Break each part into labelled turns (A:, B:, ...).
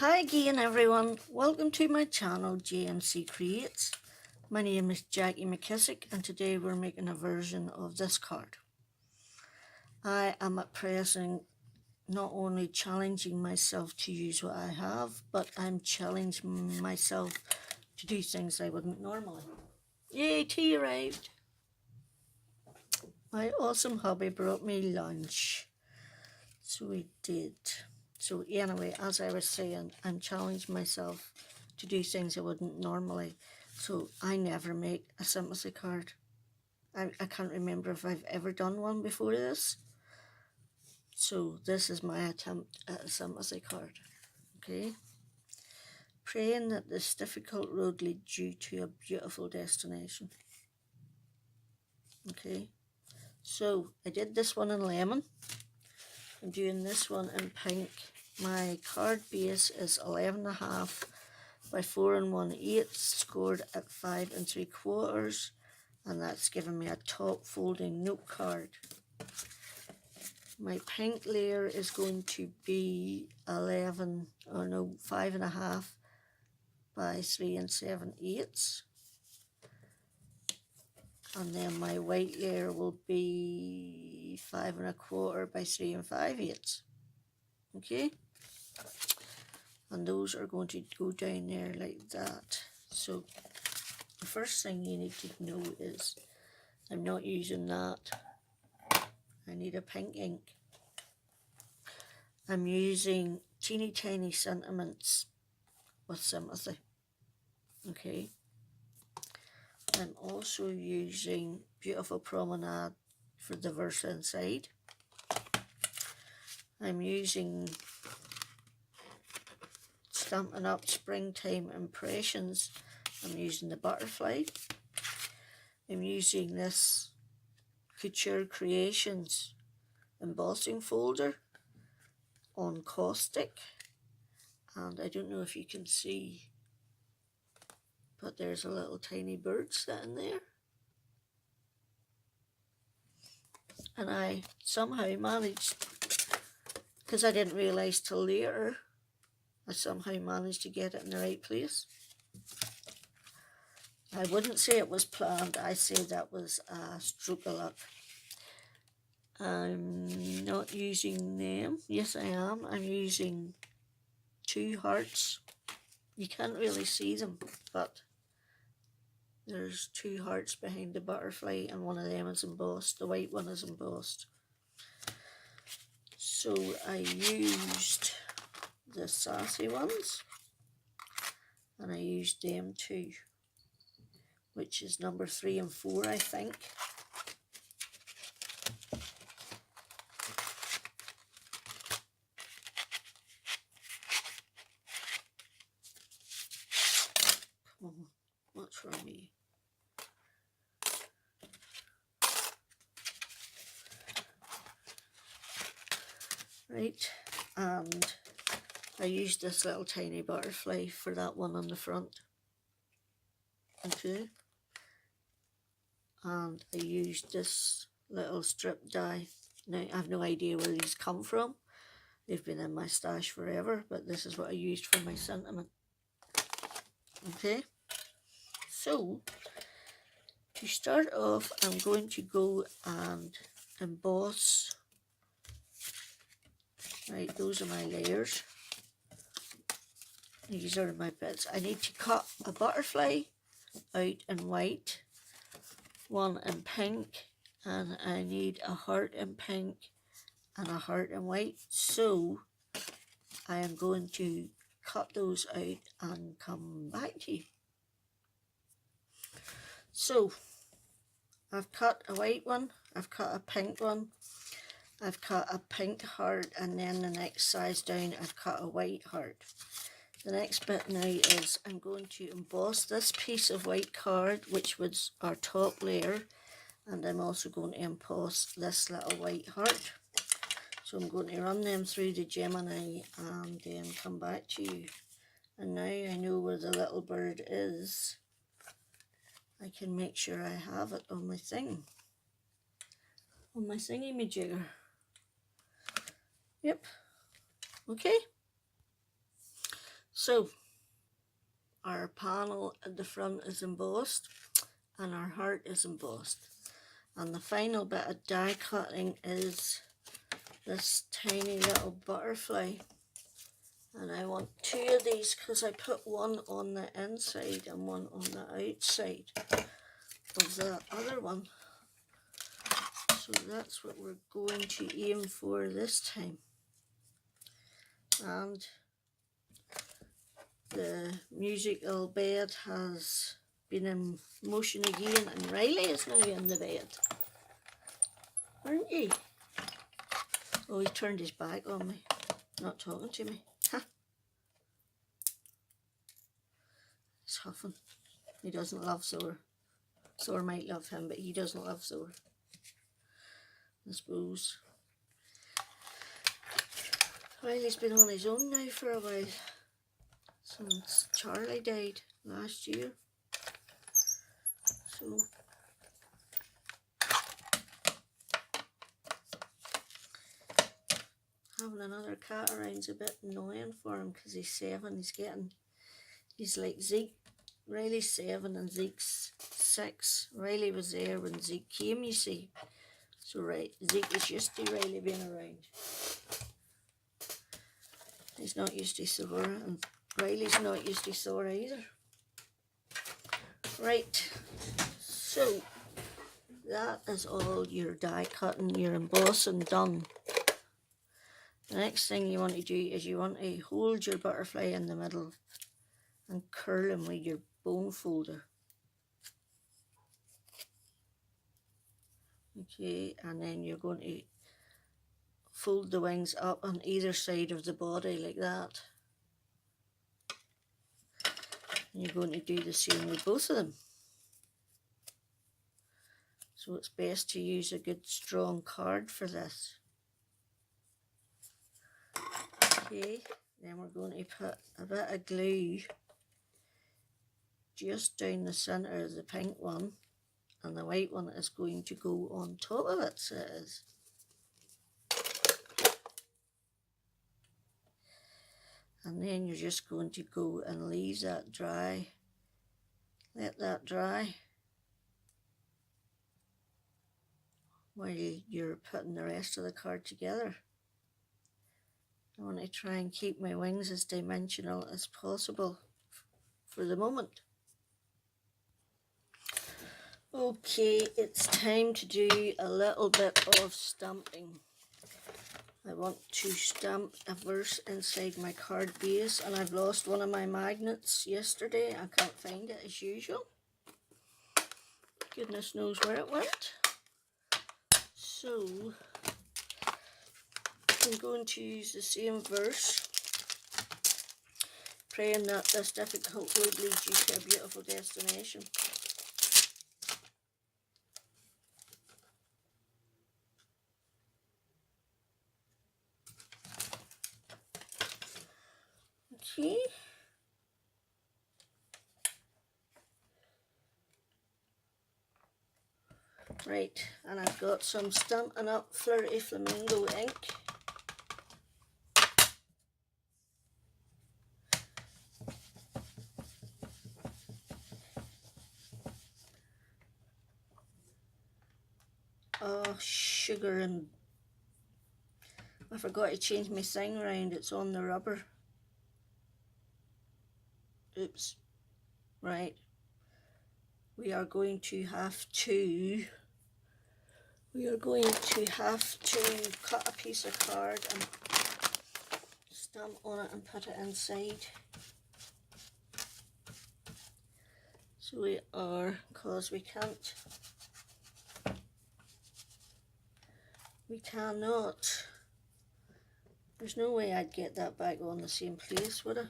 A: Hi again everyone, welcome to my channel JMC Creates. My name is Jackie McKissick and today we're making a version of this card. I am at present not only challenging myself to use what I have, but I'm challenging myself to do things I wouldn't normally. Yay, tea arrived! My awesome hubby brought me lunch, so he did. So anyway, as I was saying, I'm challenging myself to do things I wouldn't normally. So I never make a sympathy card. I can't remember if I've ever done one before this. So this is my attempt at a sympathy card. Okay. Praying that this difficult road leads you to a beautiful destination. Okay. So I did this one in lemon. I'm doing this one in pink. My card base is 11.5 by 4 1/8, scored at 5 3/4, and that's giving me a top folding note card. My pink layer is going to be 5.5 by 3 7/8, and then my white layer will be 5 1/4 by 3 5/8. Okay, and those are going to go down there like that. So the first thing you need to know is I'm not using that. I need a pink ink. I'm using teeny tiny sentiments with Sympathy. Okay. I'm also using Beautiful Promenade for the verse inside. I'm using Stampin Up Springtime Impressions. I'm using the butterfly. I'm using this Couture Creations embossing folder on caustic, and I don't know if you can see, but there's a little tiny bird sitting there, and I somehow managed, because I didn't realize till later, I somehow managed to get it in the right place. I wouldn't say it was planned, I say that was a stroke of luck. I'm not using them. Yes, I am. I'm using 2 hearts. You can't really see them, but there's 2 hearts behind the butterfly, and one of them is embossed. The white one is embossed. So I used the sassy ones, and I used them too, which is number 3 and 4, I think. Come on, what's from me? Right, and I used this little tiny butterfly for that one on the front. Okay, and I used this little strip die. Now I have no idea where these come from. They've been in my stash forever, but this is what I used for my sentiment. Okay, so to start off, I'm going to go and emboss. Right, those are my layers. These are my bits. I need to cut a butterfly out in white, one in pink, and I need a heart in pink and a heart in white. So I am going to cut those out and come back to you. So I've cut a white one, I've cut a pink one, I've cut a pink heart, and then the next size down I've cut a white heart. The next bit now is I'm going to emboss this piece of white card, which was our top layer, and I'm also going to emboss this little white heart. So I'm going to run them through the Gemini and then come back to you. And now I know where the little bird is, I can make sure I have it on my thing. On my thingy-majigger. Yep. Okay. So our panel at the front is embossed and our heart is embossed, and the final bit of die cutting is this tiny little butterfly, and I want 2 of these because I put one on the inside and one on the outside of the other one. So that's what we're going to aim for this time. And the musical bed has been in motion again, and Riley is now in the bed. Aren't you? Oh, he turned his back on me, not talking to me. Ha! He's huffing. He doesn't love Thur. Thur might love him, but he doesn't love Thur, I suppose. Riley's been on his own now for a while, since Charlie died last year. So having another cat around's a bit annoying for him because he's 7. He's like Zeke. Riley's 7 and Zeke's 6. Riley was there when Zeke came, you see. So Zeke is used to Riley being around. He's not used to Thur, and Riley's not used to Thur either. Right, so that is all your die cutting, your embossing done. The next thing you want to do is you want to hold your butterfly in the middle and curl him with your bone folder. Okay, and then you're going to fold the wings up on either side of the body like that. And you're going to do the same with both of them. So it's best to use a good strong card for this. Okay, then we're going to put a bit of glue just down the centre of the pink one, and the white one is going to go on top of it, so it is. And then you're just going to go and leave that dry. Let that dry while you're putting the rest of the card together. I want to try and keep my wings as dimensional as possible for the moment. Okay, it's time to do a little bit of stamping. I want to stamp a verse inside my card base, and I've lost one of my magnets yesterday. I can't find it as usual. Goodness knows where it went. So I'm going to use the same verse, praying that this difficult road leads you to a beautiful destination. Okay. Right, and I've got some Stampin' Up Flirty Flamingo ink. Oh, sugar, and I forgot to change my thing around. It's on the rubber. Oops. Right. We are going to have to cut a piece of card and stamp on it and put it inside. So we are, because we cannot, there's no way I'd get that back on the same place, would I?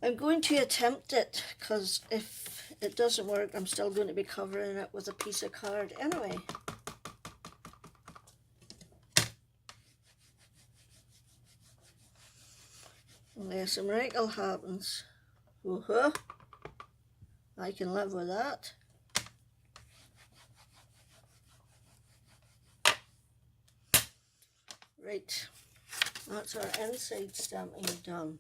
A: I'm going to attempt it, because if it doesn't work, I'm still going to be covering it with a piece of card anyway. unless a miracle happens. Woohoo! I can live with that. Right, that's our inside stamping done.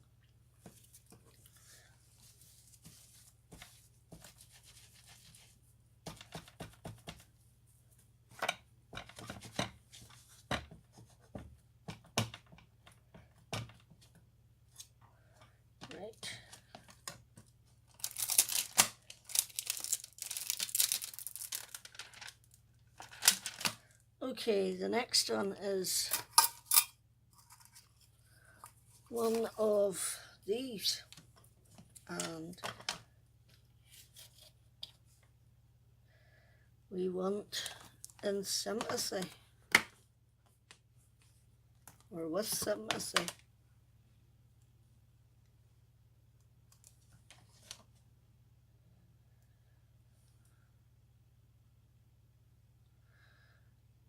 A: Right. Okay, the next one is one of these, and we want in sympathy, or with sympathy.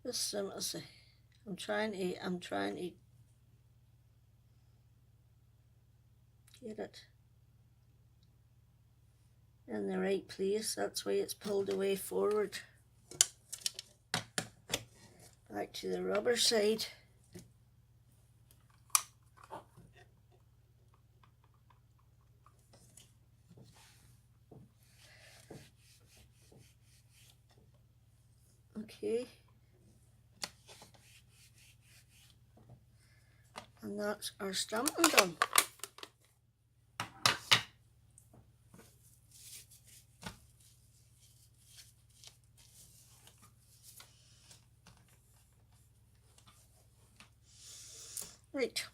A: With sympathy. I'm trying to get it in the right place. That's why it's pulled away forward. Back to the rubber side. Okay. And that's our stamping done. Right,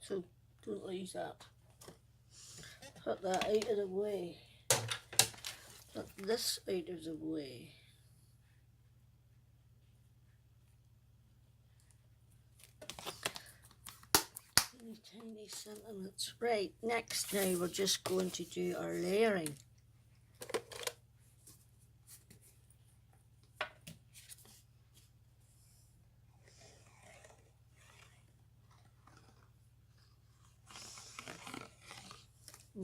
A: so don't lose that. Put that out of the way. Put this out of the way. Tiny sentiments. Right, next now we're just going to do our layering.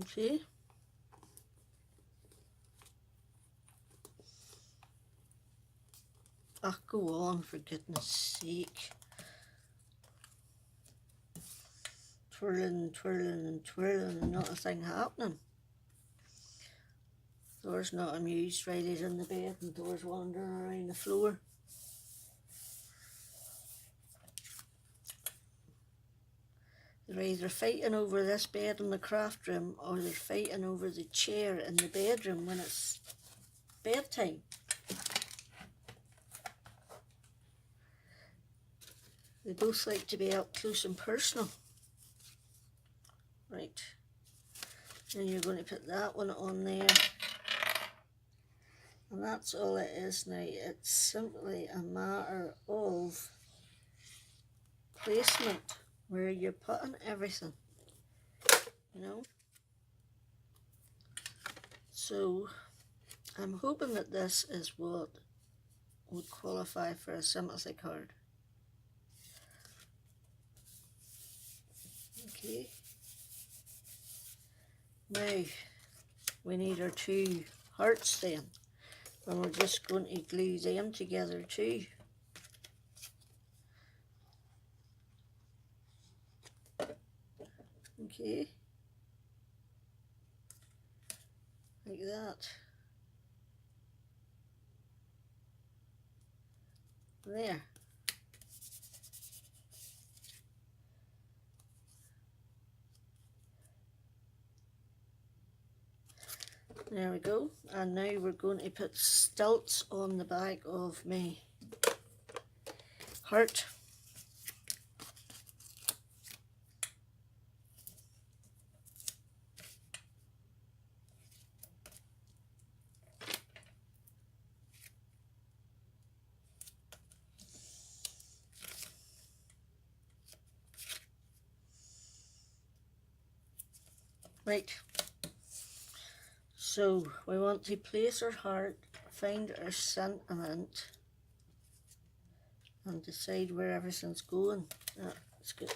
A: Okay. Oh, go on, for goodness sake. Twirling, twirling and twirling and not a thing happening. Thur's not amused, right? He's in the bed and Thur's wandering around the floor. They're either fighting over this bed in the craft room, or they're fighting over the chair in the bedroom when it's bedtime. They both like to be up close and personal. Right, and you're going to put that one on there. And that's all it is now. It's simply a matter of placement, where you're putting everything, you know. So I'm hoping that this is what would qualify for a sympathy card. Okay. Now we need our two hearts then, and we're just going to glue them together too. Okay, like that. There. There we go. And now we're going to put stilts on the back of my heart. Right, so we want to place our heart, find our sentiment, and decide where everything's going. That's good.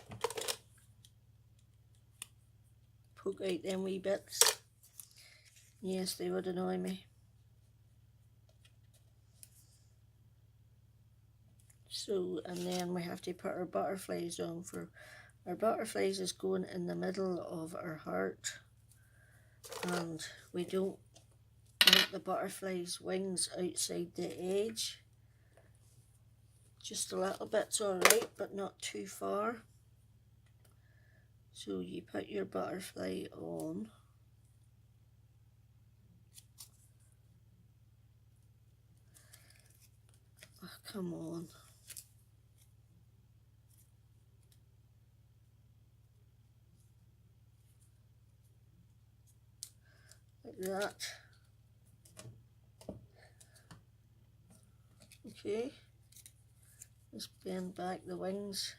A: poke out them wee bits. Yes, they would annoy me. So, and then we have to put our butterflies on. For our butterflies is going in the middle of our heart, and we don't want the butterflies' wings outside the edge. Just a little bit's alright, but not too far. So you put your butterfly on. Oh, come on. Like that. Okay. Just bend back the wings.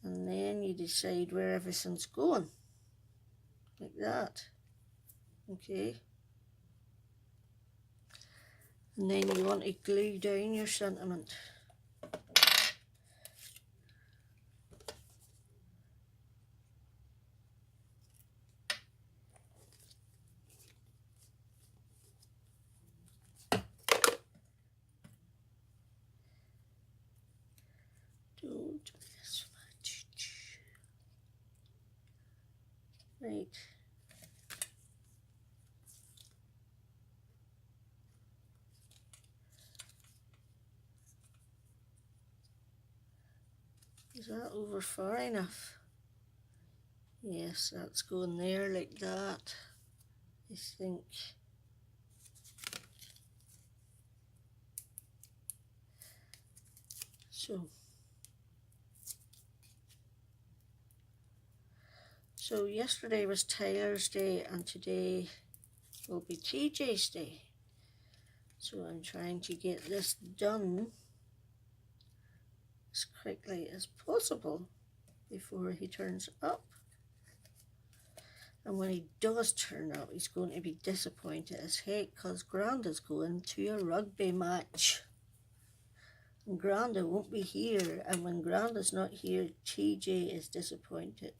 A: And then you decide where everything's going. Like that. Okay. And then you want to glue down your sentiment. Don't do this much. Right. Is that over far enough? Yes, that's going there like that, I think. So yesterday was Tyler's day and today will be TJ's day. So I'm trying to get this done as quickly as possible before he turns up. And when he does turn up, he's going to be disappointed as heck because Granda's going to a rugby match. And Granda won't be here, and when Granda's not here, TJ is disappointed.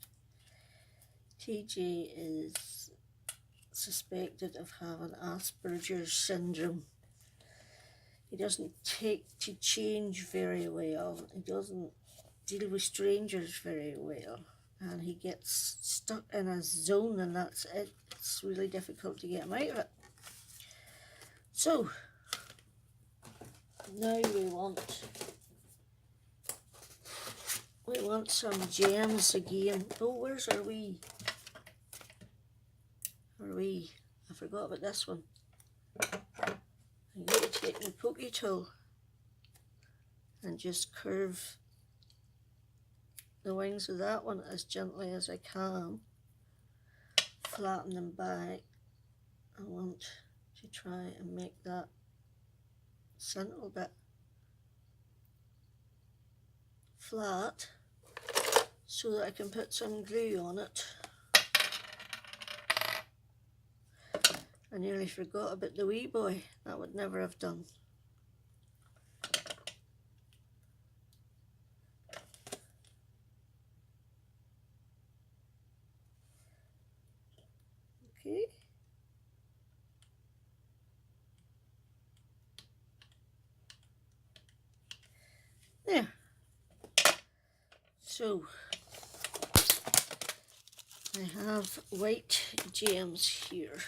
A: TJ is suspected of having Asperger's syndrome. He doesn't take to change very well. He doesn't deal with strangers very well. And he gets stuck in a zone, and that's it. It's really difficult to get him out of it. So, now we want some gems again. Oh, where's our wee? I forgot about this one. I'm going to take my pokey tool and just curve the wings of that one as gently as I can. Flatten them back. I want to try and make that central bit flat so that I can put some glue on it. I nearly forgot about the wee boy. That would never have done. Okay. There. So, I have white gems here.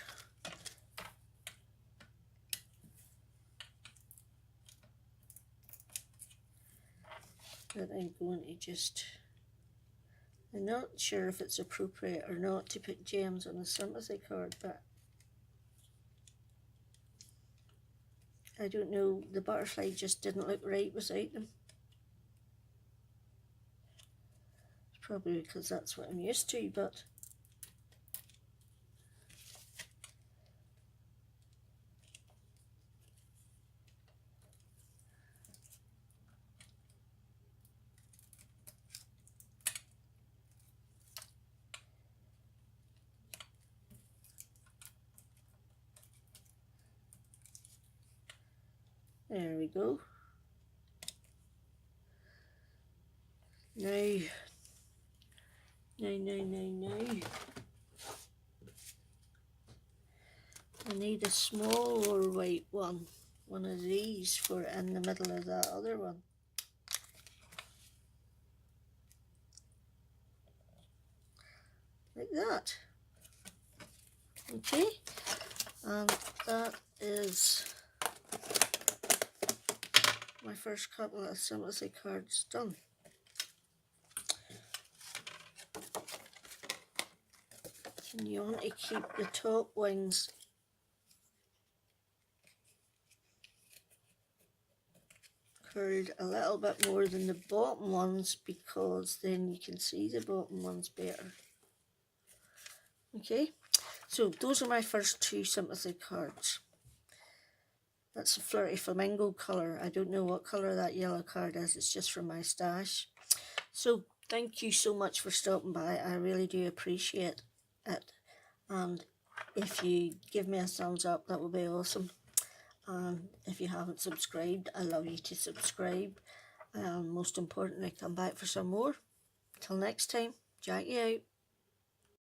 A: That I'm going to just, I'm not sure if it's appropriate or not to put gems on a sympathy card, but I don't know, the butterfly just didn't look right without them. It's probably because that's what I'm used to, but there we go. Now Now. I need a smaller white one of these for in the middle of that other one. Like that. Okay, and that is my first couple of Sympathy cards done. And you want to keep the top wings curled a little bit more than the bottom ones, because then you can see the bottom ones better. Okay, so those are my first two Sympathy cards. That's a Flirty Flamingo colour. I don't know what colour that yellow card is, it's just from my stash. So thank you so much for stopping by, I really do appreciate it. And if you give me a thumbs up, that would be awesome. And if you haven't subscribed, I love you to subscribe. And most importantly, come back for some more. Till next time, Jackie out.